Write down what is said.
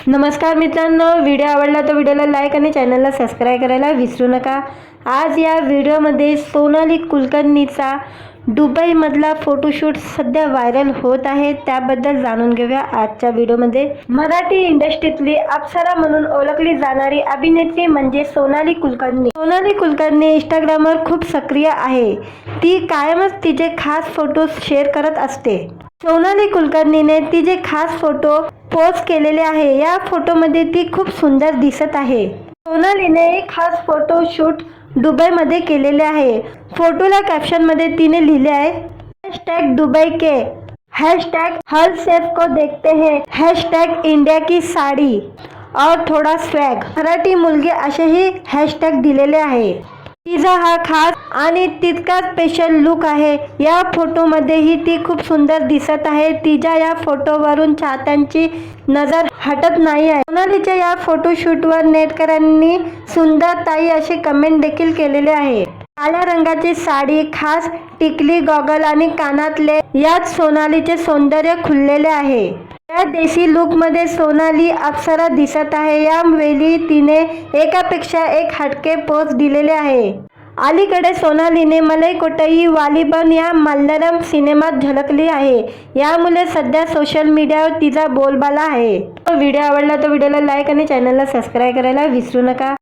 नमस्कार मित्रांनो, व्हिडिओ आवडला तर व्हिडिओला लाईक आणि चॅनलला सबस्क्राईब करायला विसरू नका। आज या व्हिडिओमध्ये सोनाली कुलकर्णीचा दुबईमधला फोटोशूट सध्या व्हायरल होत आहे, त्याबद्दल जाणून घेऊया आजच्या व्हिडिओमध्ये। मराठी इंडस्ट्रीतली अप्सरा म्हणून ओळखली जाणारी अभिनेत्री म्हणजे सोनाली कुलकर्णी। सोनाली कुलकर्णी इंस्टाग्रामवर खूप सक्रिय आहे। ती कायमच तिचे खास फोटो शेअर करत असते। सोनाली कुलकर्णीने तिचे खास फोटो पोस्ट केलेले आहे। या फोटोमध्ये ती खूप सुंदर दिसत आहे। सोनालीने एक खास फोटो शूट दुबईमध्ये केलेले आहे। फोटोला कॅप्शन मध्ये तिने लिहिले आहे, #दुबई के, #हर सेफ को देखते हैं, #इंडिया की साड़ी और थोड़ा स्वैग, मराठी मुलगी असेही हॅशटॅग दिलेले आहे। तिचा हा खास आणि तितका स्पेशल लुक आहे। या फोटोमध्येही ती खूप सुंदर दिसत आहे। तिच्या या फोटोवरून चाहत्यांची नजर हटत नाही आहे। सोनालीच्या या फोटोशूटवर नेटकऱ्यांनी सुंदर ताई असे कमेंट देखील केलेले आहे। काळ्या रंगाची साडी, खास टिकली, गॉगल आणि कानातले यात सोनालीचे सौंदर्य खुललेले आहे। या देसी लुकमध्ये सोनाली अप्सरा दिसत आहे। यावेळी तिने एकापेक्षा एक हटके पोस्ट दिलेले आहे। अलीकडे सोनालीने मलई वालिबन या मल्याळम सिनेमात झळकली आहे। यामुळे सध्या सोशल मीडियावर तिचा बोलबाला आहे। व्हिडिओ आवडला तर व्हिडिओला लाईक आणि चॅनलला सबस्क्राईब करायला विसरू नका।